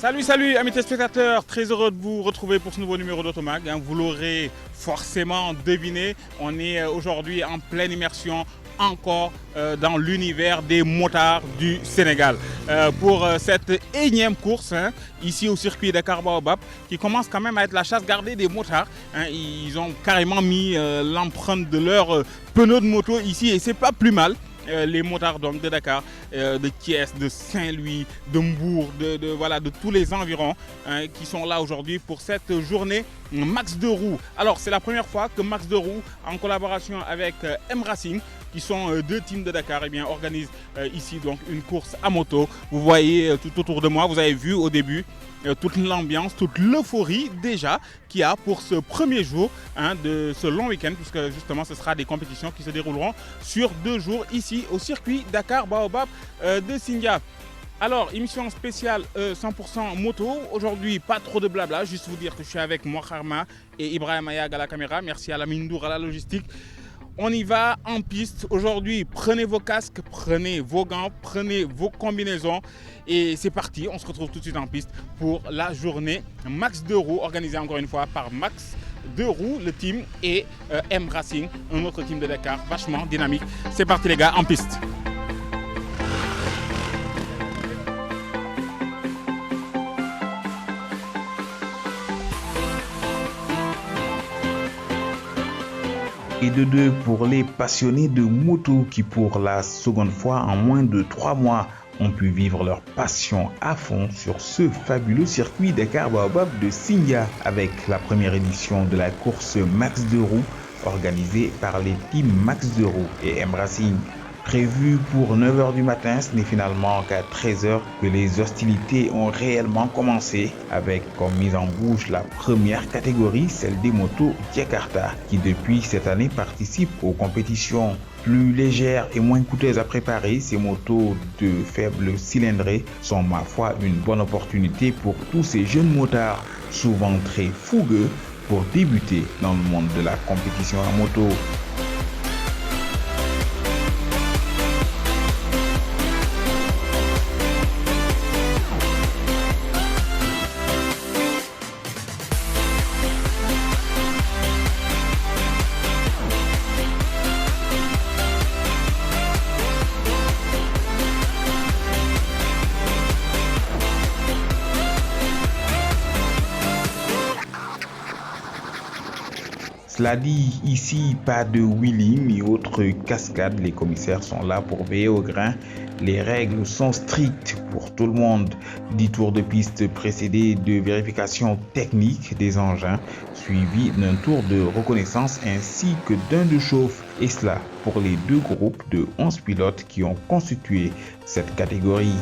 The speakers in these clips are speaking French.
Salut amis téléspectateurs, très heureux de vous retrouver pour ce nouveau numéro d'Automag. Vous l'aurez forcément deviné, on est aujourd'hui en pleine immersion encore dans l'univers des motards du Sénégal. Pour cette énième course ici au circuit Dakar Baobab qui commence quand même à être la chasse gardée des motards. Ils ont carrément mis l'empreinte de leur pneu de moto ici et c'est pas plus mal. Les motards donc de Dakar, de Thiès, de Saint-Louis, de Mbour, de tous les environs qui sont là aujourd'hui pour cette journée Max 2 roues. Alors c'est la première fois que Max 2 roues en collaboration avec M Racing, qui sont deux teams de Dakar, organise ici donc une course à moto. Vous voyez tout autour de moi, vous avez vu au début toute l'ambiance, toute l'euphorie déjà qu'il y a pour ce premier jour de ce long week-end, puisque justement ce sera des compétitions qui se dérouleront sur 2 jours ici au circuit Dakar Baobab de Sindia. Alors, émission spéciale 100% moto. Aujourd'hui, pas trop de blabla, juste vous dire que je suis avec Moharma et Ibrahim Ayag à la caméra. Merci à la Mindour à la logistique. On y va en piste. Aujourd'hui, prenez vos casques, prenez vos gants, prenez vos combinaisons. Et c'est parti, on se retrouve tout de suite en piste pour la journée Max 2 roues, organisée encore une fois par Max 2 roues, le team, et M Racing, un autre team de Dakar, vachement dynamique. C'est parti les gars, en piste. Et de 2 pour les passionnés de moto qui pour la seconde fois en moins de 3 mois ont pu vivre leur passion à fond sur ce fabuleux circuit Dakar Baobab de Sindia avec la première édition de la course Max 2 roues organisée par les teams Max 2 roues et M Racing. Prévu pour 9h du matin, ce n'est finalement qu'à 13h que les hostilités ont réellement commencé avec comme mise en bouche la première catégorie, celle des motos Jakarta, qui depuis cette année participent aux compétitions plus légères et moins coûteuses à préparer. Ces motos de faible cylindrée sont ma foi une bonne opportunité pour tous ces jeunes motards, souvent très fougueux, pour débuter dans le monde de la compétition à moto. Cela dit, ici, pas de wheelie ni autre cascade. Les commissaires sont là pour veiller au grain. Les règles sont strictes pour tout le monde. 10 tours de piste précédés de vérification technique des engins, suivi d'un tour de reconnaissance ainsi que d'un de chauffe. Et cela pour les 2 groupes de 11 pilotes qui ont constitué cette catégorie.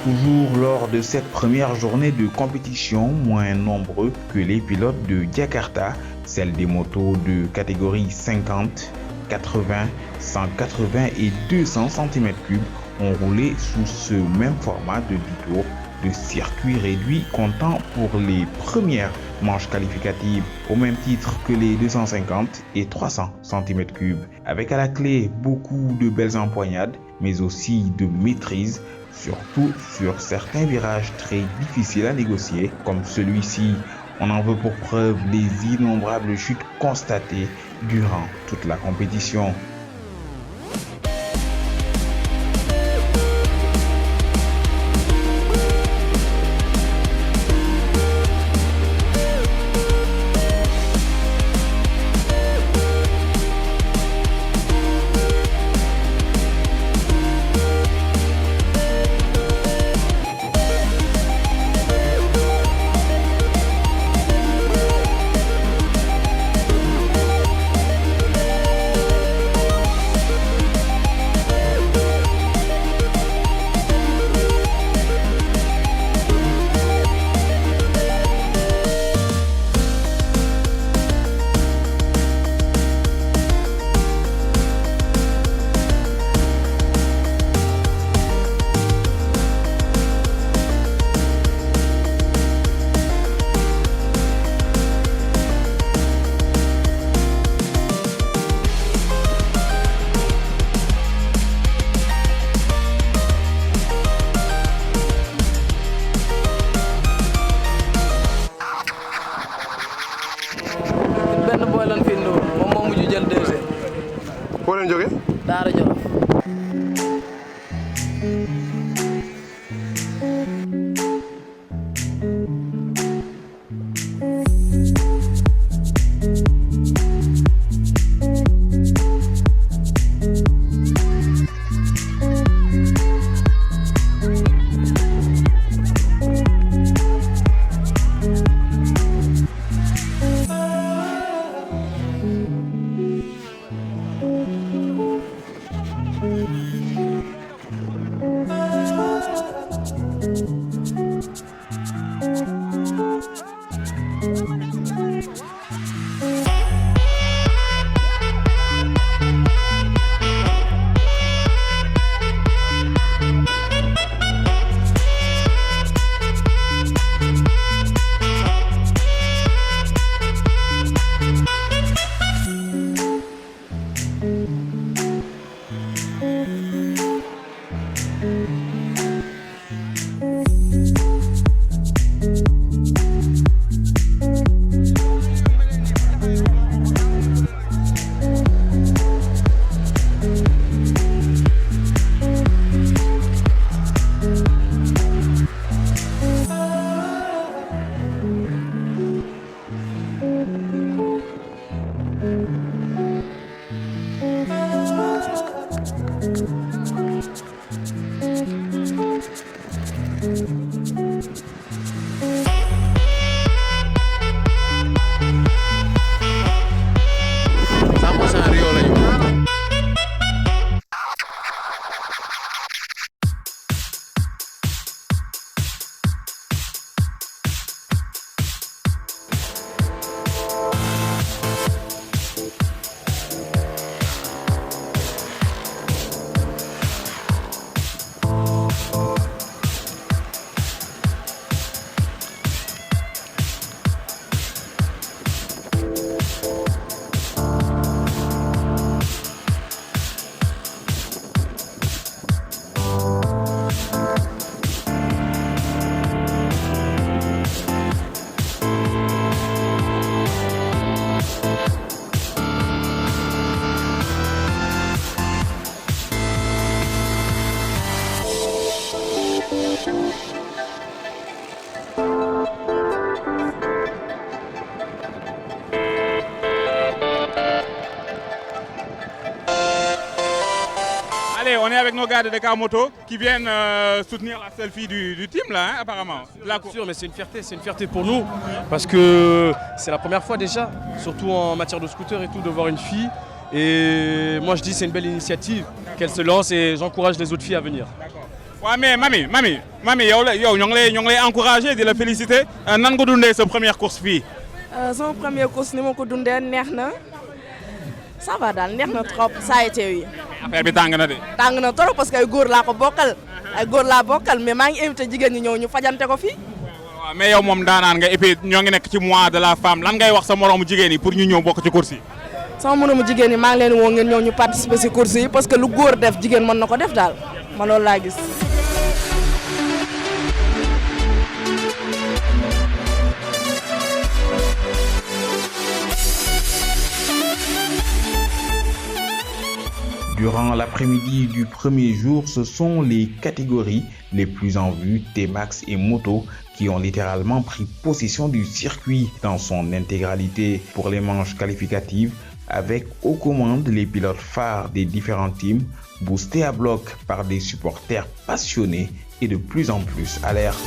Toujours lors de cette première journée de compétition, moins nombreux que les pilotes de Jakarta, celles des motos de catégorie 50, 80, 180 et 200 cm3 ont roulé sous ce même format de 10 tours de circuit réduit comptant pour les premières manches qualificatives au même titre que les 250 et 300 cm3, avec à la clé beaucoup de belles empoignades mais aussi de maîtrise, surtout sur certains virages très difficiles à négocier comme celui-ci. On en veut pour preuve les innombrables chutes constatées durant toute la compétition. ngeen jógee. Daara Jolof. Allez, on est avec nos gars de Dakar Moto qui viennent soutenir la selfie du team là, hein, apparemment. Bien sûr, mais c'est une fierté pour nous parce que c'est la première fois déjà, surtout en matière de scooter et tout, de voir une fille. Et moi je dis c'est une belle initiative qu'elle se lance et j'encourage les autres filles à venir. Ouais, mais mami, yow ñoo ngi lay encouragé di la féliciter. Nan nga dundee sa première course fii. Sama première course ni ma ko dundee neex na ça va daal neex na trop ça a été oui. Affaire bi tàng na de. tàng na trop parce que ay góor laa bokkal mais maa ngi invité jigéen ñi ñëw ñu fajante ko fii. waaw mais yow moom daanaan nga et puis ñoo ngi nekk ci mois de la femme lan ngay wax sa moroomu jigéen yi pour ñu ñëw bokk ci course yi. sama moroomu jigéen yi maa ngi leen woo ngeen ñëw ñu participer ci course yi parce que lu góor def jigéen mën na ko def daal ma loolu laa gis. Durant l'après-midi du premier jour, ce sont les catégories les plus en vue, T-Max et Moto, qui ont littéralement pris possession du circuit dans son intégralité pour les manches qualificatives, avec aux commandes les pilotes phares des différents teams, boostés à bloc par des supporters passionnés et de plus en plus alertes.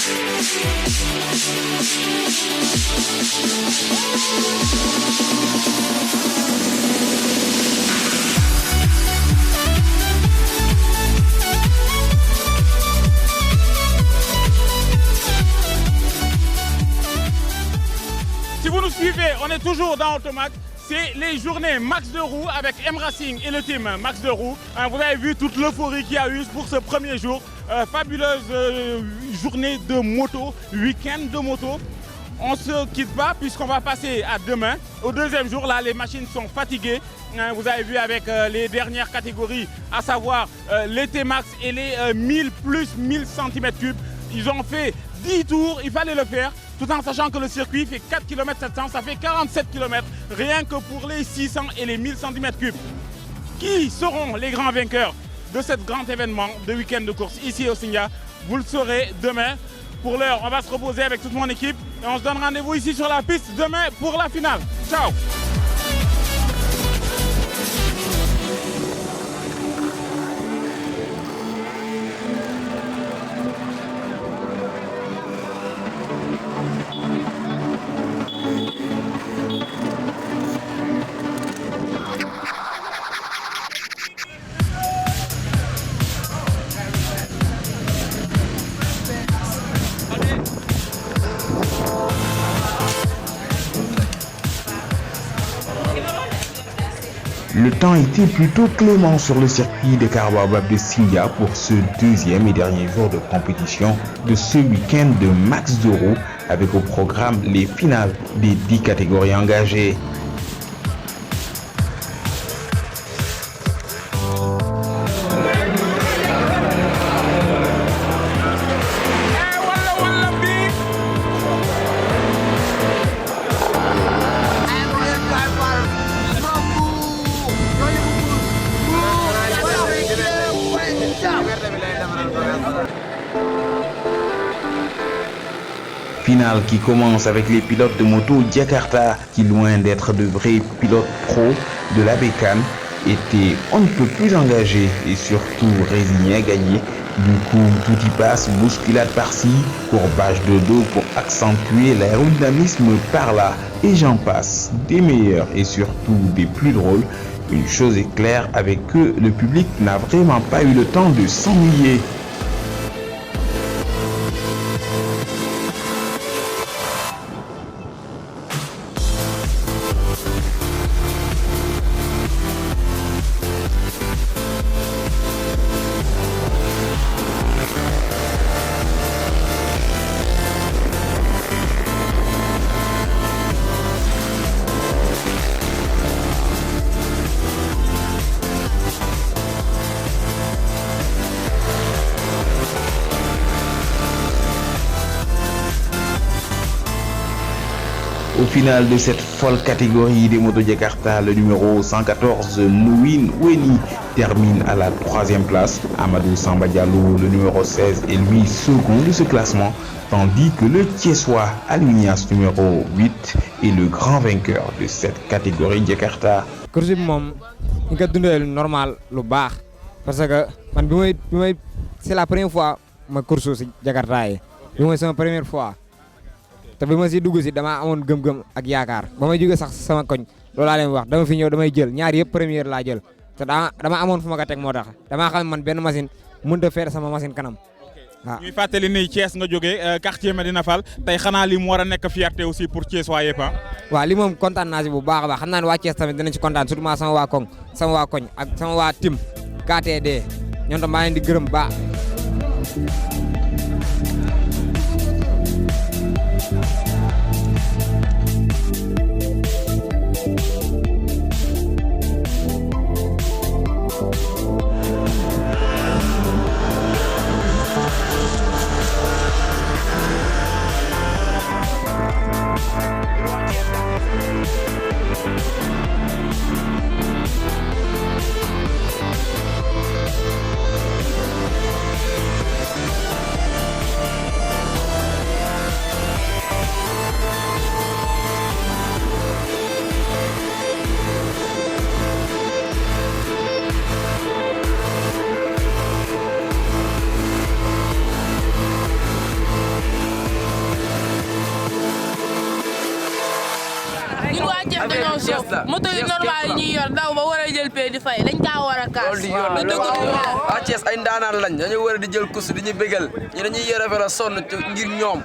Si vous nous suivez, on est toujours dans Automac. C'est les journées Max 2 roues avec M Racing et le team Max 2 roues. Vous avez vu toute l'euphorie qu'il y a eu pour ce premier jour. Fabuleuse journée de moto, week-end de moto. On ne se quitte pas puisqu'on va passer à demain. Au deuxième jour, là, les machines sont fatiguées. Vous avez vu avec les dernières catégories, à savoir les T-Max et les 1000 plus 1000 cm3. Ils ont fait 10 tours, il fallait le faire, tout en sachant que le circuit fait 4 km 700, ça fait 47 km, rien que pour les 600 et les 1000 cm3. Qui seront les grands vainqueurs de ce grand événement de week-end de course ici au Signa? Vous le saurez demain. Pour l'heure, on va se reposer avec toute mon équipe et on se donne rendez-vous ici sur la piste demain pour la finale. Ciao! Le temps était plutôt clément sur le circuit de Karbabab de Signa pour ce deuxième et dernier jour de compétition de ce week-end de Max 2 roues avec au programme les finales des 10 catégories engagées. Finale qui commence avec les pilotes de moto Jakarta qui, loin d'être de vrais pilotes pro de la bécane, étaient on ne peut plus engagés et surtout résignés à gagner. Du coup, tout y passe, bousculade par-ci, courbage de dos pour accentuer l'aérodynamisme par-là, et j'en passe, des meilleurs et surtout des plus drôles. Une chose est claire, avec eux, le public n'a vraiment pas eu le temps de s'ennuyer. Au final de cette folle catégorie des motos Jakarta, le numéro 114, Nouin Weni, termine à la 3e place. Amadou Samba Diallo, le numéro 16, est lui second de ce classement, tandis que le Thiessois Alunias, numéro 8, est le grand vainqueur de cette catégorie Jakarta. Course bi moom ñu ko dundee normal lu baax parce que man bi may c'est la première fois ma course ci Jakarta yi bi mooy sama première fois. te bi ma si dugg si damaa amoon gëm-gëm ak yaakaar ba may jóge sax sama koñ loolu laa leen wax dama fi ñëw damay jël ñaar yëpp première laa jël te dama amoon fu ma ko teg moo tax damaa xam man benn machine mënut a faire sama machine kanam waaw. ñuy fàttali ni Thiès nga jógee quartier Medina Fall tey xanaa li mu war a nekk fierté aussi pour Thiès waa yëpp waaw li moom kontaan naa si bu baax a baax xam naa ne waa Thiès tamit dinañ ci kontaan surtout sama waa koñ sama waa koñ ak sama waa tim KTD ñoom tam maa leen di gërëm baax. waa Thiès dañoo soof moto yi normal yi ñuy yor daw ba war a jël pay di fay dañ kaa war a kaas. loolu di yoon waa Thiès ay ndaanaan lañ dañoo war a di jël kus di ñu bégal ñu dañuy yore fa la sonn ngir ñoom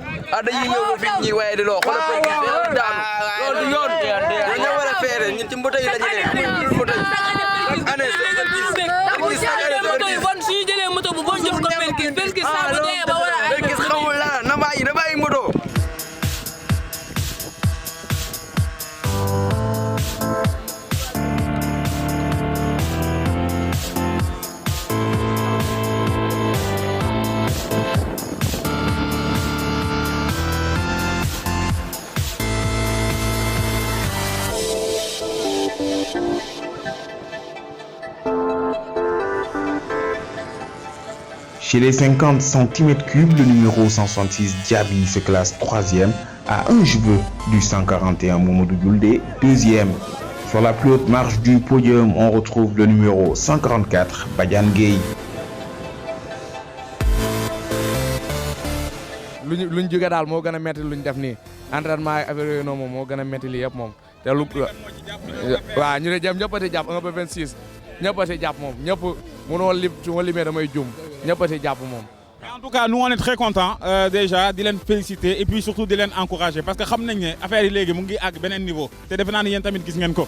dañuy ñëw ba fii ñuy waaye di loo xoolal fay gis dañoo daanu loolu di yoon dañoo war a feere ñun ci moto yi la ñu ne amul moto yi année moto yi bon suñu jëlee moto bu bon jox ko perkis saa bu dee ba war a ay perkis xamul la na bàyyi moto. Chez les 50 cm3, le numéro 166 Diaby se classe 3e à un cheveu du 141 Mamadou Gouldé, 2e. Sur la plus haute marche du podium, on retrouve le numéro 144 Badiane Gueye. luñ jóge daal moo gën a métti luñ def nii entraînement yi affaire yooyu noonu moom moo gën a métti lii yëpp moom te lu waaw ñu ne jëm ñëpp a ti jàpp 1 ba 26 ñëpp a ti jàpp moom ñëpp mënoo lim su ma limee damay jum ñëpp a ti jàpp moom. En tout cas, nous on est très contents déjà de les féliciter et puis surtout de les encourager parce que xam nañ ne affaire yi léegi mu ngi àgg beneen niveau te defe naa ne yéen tamit gis ngeen ko.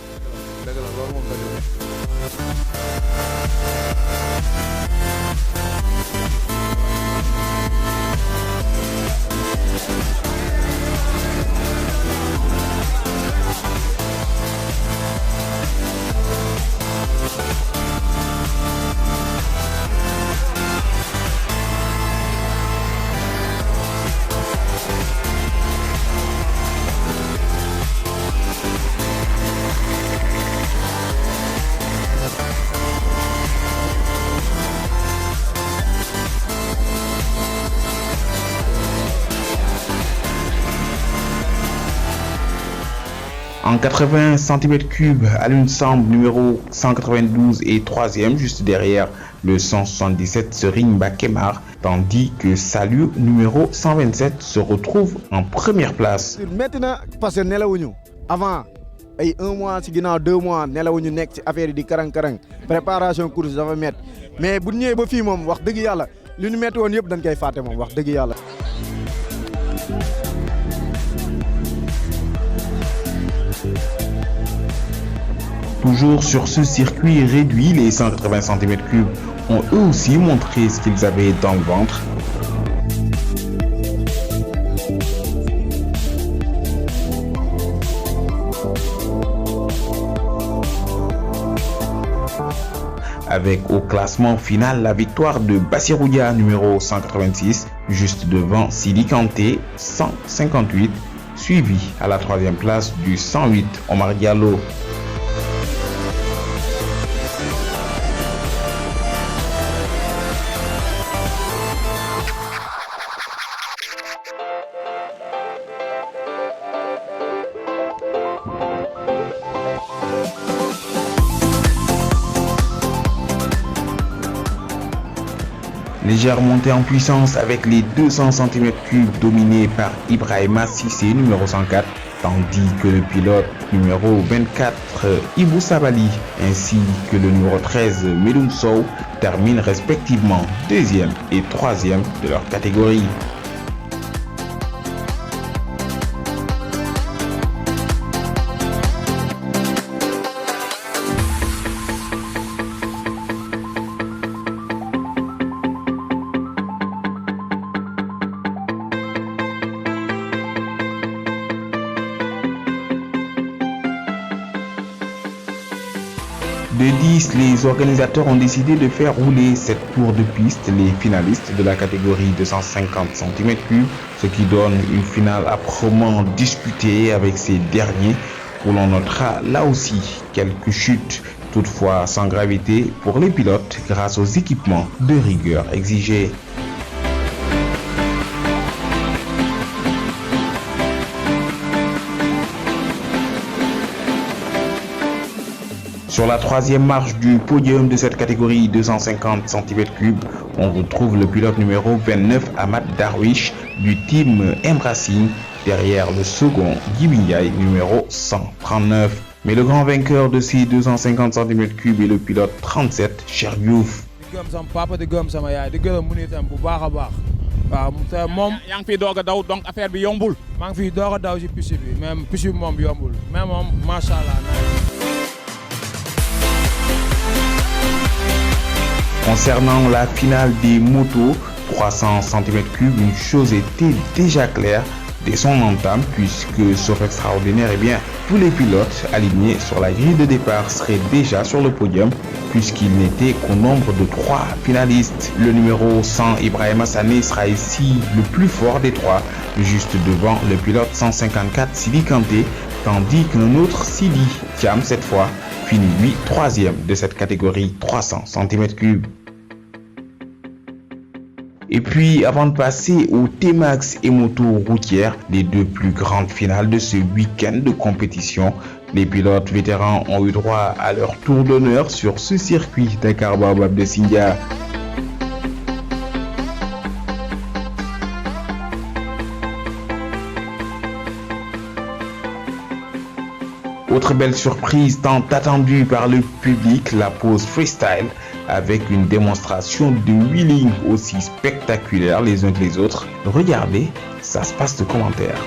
dëgg la loolu moom dëgg la. En 80 cm3, Alioune Samb numéro 192 est 3e, juste derrière le 177 Serigne Mbacké Mar, tandis que Saliou numéro 127 se retrouve en première place. Maintenant, parce que nelawuñu avant ay 1 mois ci ginnaaw 2 mois nelawuñu nekk ci affaire yi di karang-karang préparation course dafa métti mais bu ñëwee ba fii moom wax dëgg yàlla li ñu métti woon yëpp dañ koy fàtte moom wax dëgg yàlla. Toujours sur ce circuit réduit, les 180 cm3 ont eux aussi montré ce qu'ils avaient dans le ventre. Avec au classement final la victoire de Bassirou Dia numéro 186, juste devant Sidi Kanté 158, suivi à la 3e place du 108 Omar Diallo. Légère montée en puissance avec les 200 cm3 dominés par Ibrahima Sissé numéro 104, tandis que le pilote numéro 24 Ibou Sabali ainsi que le numéro 13 Medoun Sow terminent respectivement 2e et 3e de leur catégorie. De 10, les organisateurs ont décidé de faire rouler 7 tours de piste les finalistes de la catégorie 250 cm3, ce qui donne une finale âprement disputée avec ces derniers où l'on notera là aussi quelques chutes, toutefois sans gravité pour les pilotes grâce aux équipements de rigueur exigés. Sur la troisième marche du podium de cette catégorie 250 cm3, on retrouve le pilote numéro 29 Ahmad Darwish du team M-Racing, derrière le second Guy Ndiaye numéro 139. Mais le grand vainqueur de ces 250 cm3 est le pilote 37 Cheikh Diouf. di gërëm sama papa di gërëm sama yaay di gërëm mu nitam bu baax a baax waaw te moom yaa ngi fiy doog a daw donc affaire bi yombul. maa ngi fiy doog a daw ci piste bi même piste bi moom yombul mais moom macha allah. Concernant la finale des motos 300 cm3, une chose était déjà claire dès son entame, puisque sauf extraordinaire, tous les pilotes alignés sur la grille de départ seraient déjà sur le podium, puisqu'il n'était qu'au nombre de 3 finalistes. Le numéro 100 Ibrahima Sané sera ici le plus fort des 3, juste devant le pilote 154 Sidi Kanté, tandis qu'un autre Sidi Thiam cette fois finit lui 3e de cette catégorie 300 cm3. Et puis, avant de passer au T-Max et moto routière, les 2 plus grandes finales de ce week-end de compétition, les pilotes vétérans ont eu droit à leur tour d'honneur sur ce circuit Dakar Baobab de Sindia. Autre belle surprise tant attendue par le public, la pose freestyle avec une démonstration de wheeling aussi spectaculaire les uns que les autres. Regardez, ça se passe de commentaires.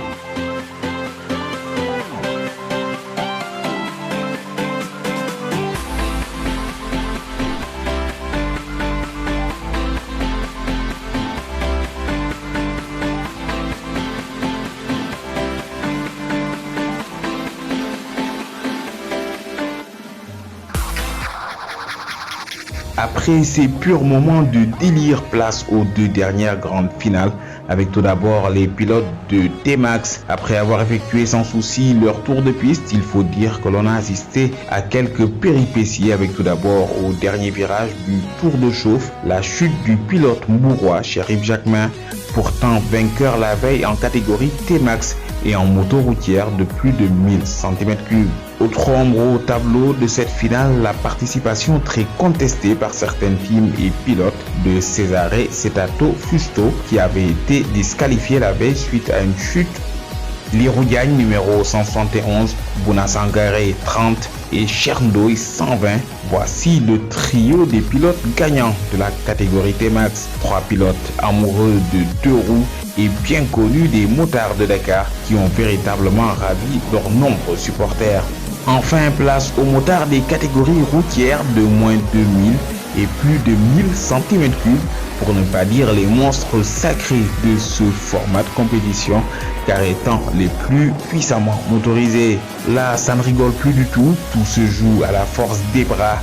Après ces purs moments de délire, place aux 2 dernières grandes finales, avec tout d'abord les pilotes de T-Max. Après avoir effectué sans souci leur tour de piste, il faut dire que l'on a assisté à quelques péripéties, avec tout d'abord au dernier virage du tour de chauffe, la chute du pilote mourois Chérif Jacquemin, pourtant vainqueur la veille en catégorie T-Max et en moto routière de plus de 1000 cm3. Autre ombre au tableau de cette finale, la participation très contestée par certaines teams et pilotes de Cesare Setato Fusto qui avait été disqualifié la veille suite à une chute. Lirou Diagne numéro 171, Bouna Sangaré 30 et Cherndoy 120. Voici le trio des pilotes gagnants de la catégorie T-Max. 3 pilotes amoureux de 2 roues et bien connus des motards de Dakar qui ont véritablement ravi leurs nombreux supporters. Enfin, place aux motards des catégories routières de moins de 2000 et plus de 1000 cm3, pour ne pas dire les monstres sacrés de ce format de compétition, car étant les plus puissamment motorisés. Là, ça ne rigole plus du tout se joue à la force des bras,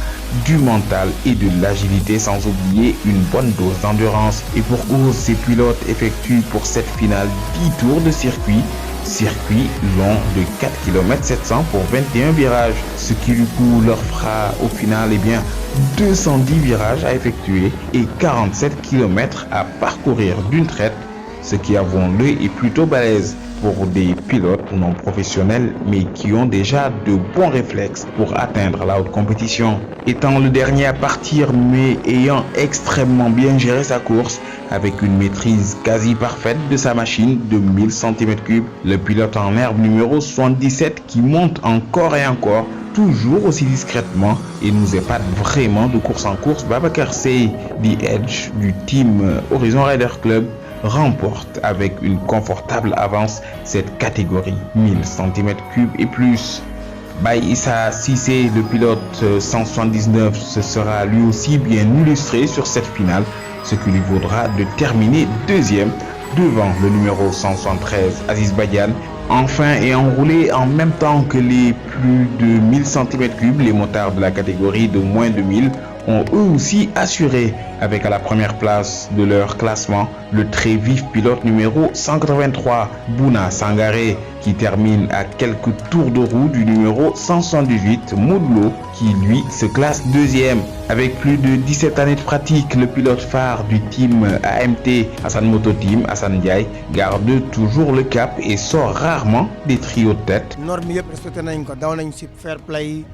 du mental et de l'agilité, sans oublier une bonne dose d'endurance. Et pour cause, ces pilotes effectuent pour cette finale 10 tours de circuit long de 4 km 700 pour 21 virages, ce qui du coup leur fera au final 210 virages à effectuer et 47 km à parcourir d'une traite, ce qui, avouons-le, est plutôt balèze pour des pilotes non professionnels mais qui ont déjà de bons réflexes pour atteindre la haute compétition. Étant le dernier à partir mais ayant extrêmement bien géré sa course avec une maîtrise quasi parfaite de sa machine de 1000 cm3, le pilote en herbe numéro 77 qui monte encore et encore, toujours aussi discrètement et nous épate vraiment de course en course, Babacar Sey, The Edge du team Horizon Rider Club, remporte avec une confortable avance cette catégorie 1000 cm3 et plus. Baye Issa Sissé, le pilote 179, se sera lui aussi bien illustré sur cette finale, ce qui lui vaudra de terminer 2e devant le numéro 173 Aziz Badian. Enfin et enroulé en même temps que les plus de 1000 cm3, les motards de la catégorie de moins de 1000 ont eux aussi assuré avec à la première place de leur classement le très vif pilote numéro 183 Bouna Sangaré qui termine à quelques tours de roue du numéro 178 Moudlo qui lui se classe 2e. Avec plus de 17 années de pratique, le pilote phare du team AMT Hassan Moto Team, Hassan Ndiaye, garde toujours le cap et sort rarement des trios de tête. Normes yëpp respecté nañ ko, daw nañ ci fair play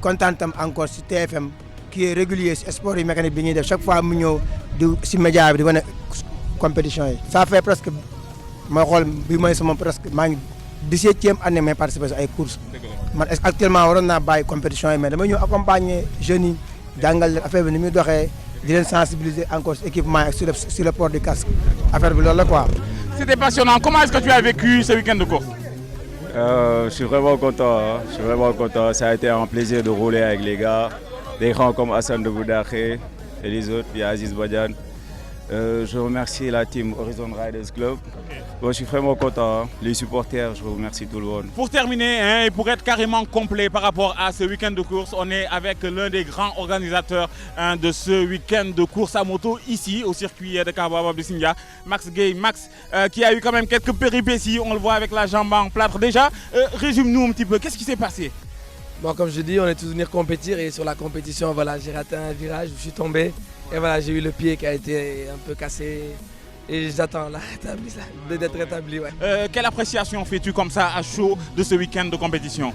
kontaan tam encore si TFM qui est régulier si sport yi mécanique bi ñuy def chaque fois mu ñëw di si média bi di wane compétition yi. ça fait presque ma xool bi mooy sama presque maa ngi 17e année may participer si ay courses man actuellement waroon naa bàyyi compétition yi mais dama ñëw accompagner jeunes yi jàngal leen affaire bi ni muy doxee di leen sensibiliser encore si équipement ak sur le port du casque affaire bi loolu la quoi. C'était passionnant. Comment est-ce que tu as vécu ce week-end de course? Je suis vraiment content. Hein. Je suis vraiment content. Ça a été un plaisir de rouler avec les gars. Des grands comme Hassan de Boudaké et les autres, il y a Aziz Badian. Je remercie la team Horizon Riders Club. Bon, je suis vraiment content. Hein. Les supporters, je remercie tout le monde. Pour terminer, hein, et pour être carrément complet par rapport à ce week-end de course, on est avec l'un des grands organisateurs de ce week-end de course à moto ici au circuit de Kababa Bissinga, Max Gay. Max, qui a eu quand même quelques péripéties, on le voit avec la jambe en plâtre. Déjà, résume-nous un petit peu, qu'est-ce qui s'est passé? Bon, comme je dis, on est tous venus compétir et sur la compétition, voilà, j'ai raté un virage, je suis tombé et voilà, j'ai eu le pied qui a été un peu cassé et j'attends d'être rétabli. Ouais. Quelle appréciation fais-tu comme ça à chaud de ce week-end de compétition?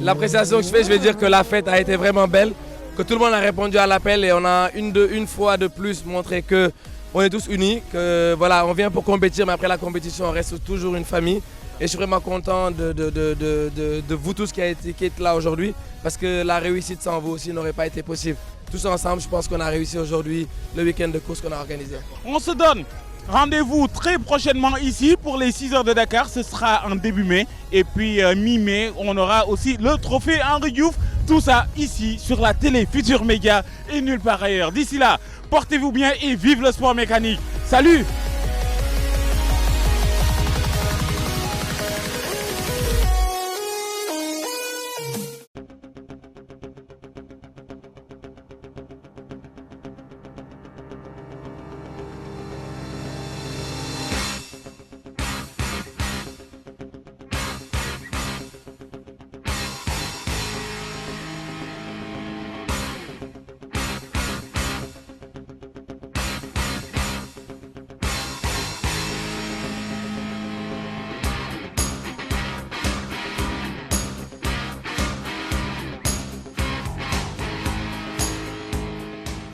L'appréciation que je fais, je vais dire que la fête a été vraiment belle, que tout le monde a répondu à l'appel et on a une fois de plus montré que on est tous unis, que voilà, on vient pour compétir mais après la compétition, on reste toujours une famille. Et je suis vraiment content de vous tous qui êtes là aujourd'hui parce que la réussite sans vous aussi n'aurait pas été possible. Tous ensemble, je pense qu'on a réussi aujourd'hui le week-end de course qu'on a organisé. On se donne rendez-vous très prochainement ici pour les 6 heures de Dakar. Ce sera en début mai et puis mi-mai, on aura aussi le trophée Henri Diouf. Tout ça ici sur la télé Futur Média et nulle part ailleurs. D'ici là, portez-vous bien et vive le sport mécanique. Salut!